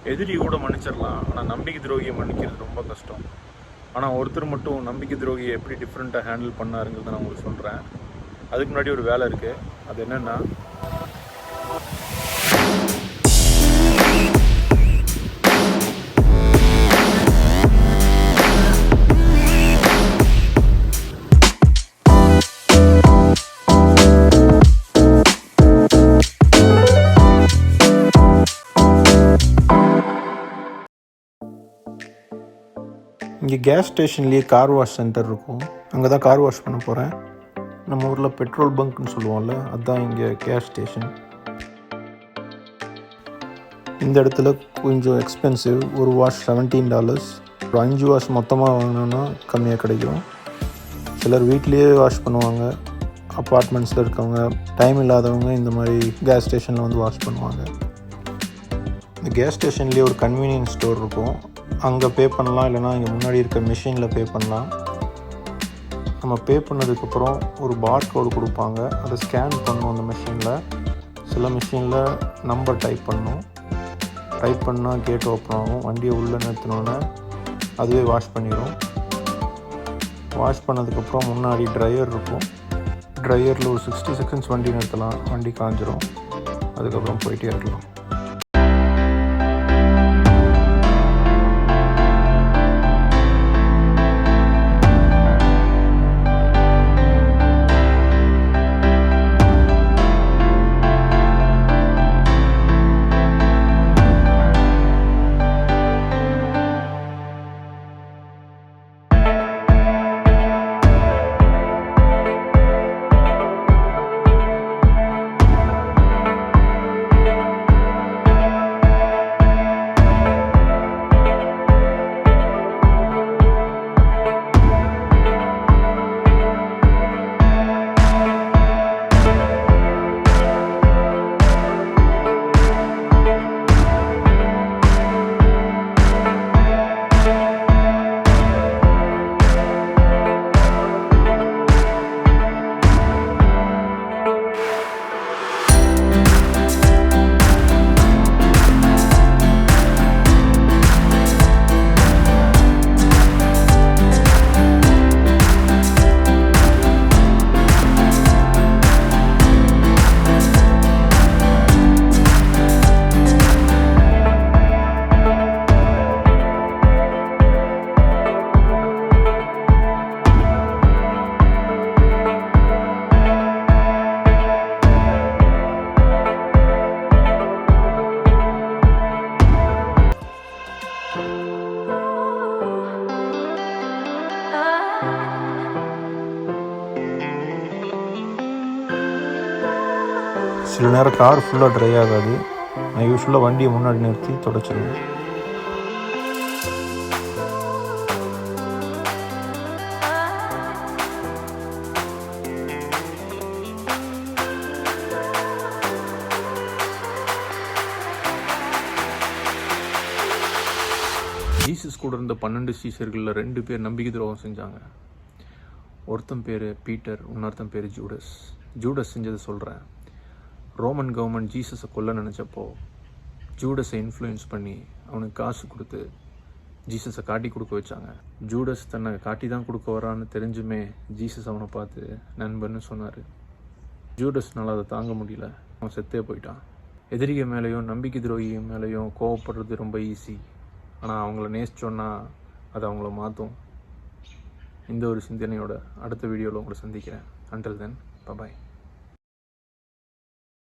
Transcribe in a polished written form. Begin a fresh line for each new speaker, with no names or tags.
எதிரி கூட மன்னிச்சிடலாம், ஆனால் நம்பிக்கை துரோகியை மன்னிக்கிறது ரொம்ப கஷ்டம். ஆனால் ஒருத்தர் மட்டும் நம்பிக்கை துரோகியை எப்படி டிஃப்ரெண்ட்டாக ஹேண்டில் பண்ணாருங்கிறத நான் உங்களுக்கு சொல்கிறேன். அதுக்கு முன்னாடி ஒரு வேலை இருக்குது. அது என்னென்னா, இங்கே கேஸ் ஸ்டேஷன்லேயே கார் வாஷ் சென்டர் இருக்கும். அங்கே தான் கார் வாஷ் பண்ண போகிறேன். நம்ம ஊரில் பெட்ரோல் பங்க்னு சொல்லுவோம்ல, அதுதான் இங்கே கேஸ் ஸ்டேஷன். இந்த இடத்துல கொஞ்சம் எக்ஸ்பென்சிவ். ஒரு வாஷ் $17. ஒரு 5 வாஷ் மொத்தமாக வாங்கினோன்னா கம்மியாக கிடைக்கும். சிலர் வீட்லேயே வாஷ் பண்ணுவாங்க. அப்பார்ட்மெண்ட்ஸில் இருக்கவங்க, டைம் இல்லாதவங்க இந்த மாதிரி கேஸ் ஸ்டேஷனில் வந்து வாஷ் பண்ணுவாங்க. இந்த கேஸ் ஸ்டேஷன்லேயே ஒரு கன்வீனியன்ஸ் ஸ்டோர் இருக்கும். அங்கே பே பண்ணலாம், இல்லைனா இங்கே முன்னாடி இருக்க மிஷினில் பே பண்ணலாம். நம்ம பே பண்ணதுக்கப்புறம் ஒரு பார் கோடு கொடுப்பாங்க. அதை ஸ்கேன் பண்ணணும் அந்த மிஷினில். சில மிஷினில் நம்பர் டைப் பண்ணணும். டைப் பண்ணால் கேட் ஓப்பன் ஆகும். வண்டியை உள்ளே நிறுத்தினோன்னே அதுவே வாஷ் பண்ணிடும். வாஷ் பண்ணதுக்கப்புறம் முன்னாடி ட்ரையர் இருக்கும். ட்ரையரில் ஒரு 60 செகண்ட்ஸ் வண்டி நிறுத்தலாம். வண்டி காஞ்சிரும். அதுக்கப்புறம் போயிட்டே இருக்கலாம். சில நேரம் கார் ஃபுல்லாக ட்ரை ஆகாது. நான் யூஸ்வலாக வண்டியை முன்னாடி நிறுத்தி தொடச்சிடுவேன். ஜீசஸ் கூட இருந்த 12 சீஷர்களில் 2 பேர் நம்பிக்கை துரோகம் செஞ்சாங்க. ஒருத்தன் பேர் பீட்டர், இன்னொருத்தன் பேர் ஜூடஸ். ஜூடஸ் செஞ்சதை சொல்கிறேன். ரோமன் கவர்மெண்ட் ஜீசஸை கொல்ல நினச்சப்போ ஜூடஸை இன்ஃப்ளூயன்ஸ் பண்ணி அவனுக்கு காசு கொடுத்து ஜீசஸை காட்டி கொடுக்க வச்சாங்க. ஜூடஸ் தன்னை காட்டி தான் கொடுக்க வரான்னு தெரிஞ்சுமே ஜீசஸ் அவனை பார்த்து நண்பன்னு சொன்னார். ஜூடஸ்னால் அதை தாங்க முடியல. அவன் செத்தே போயிட்டான். எதிரிகை மேலேயும் நம்பிக்கை துரோகிகள் மேலேயும் கோவப்படுறது ரொம்ப ஈஸி. ஆனால் அவங்கள நேசிச்சோன்னா அது அவங்கள மாற்றும். இந்த ஒரு சிந்தனையோட அடுத்த வீடியோவில் உங்களை சந்திக்கிறேன். Until then, by.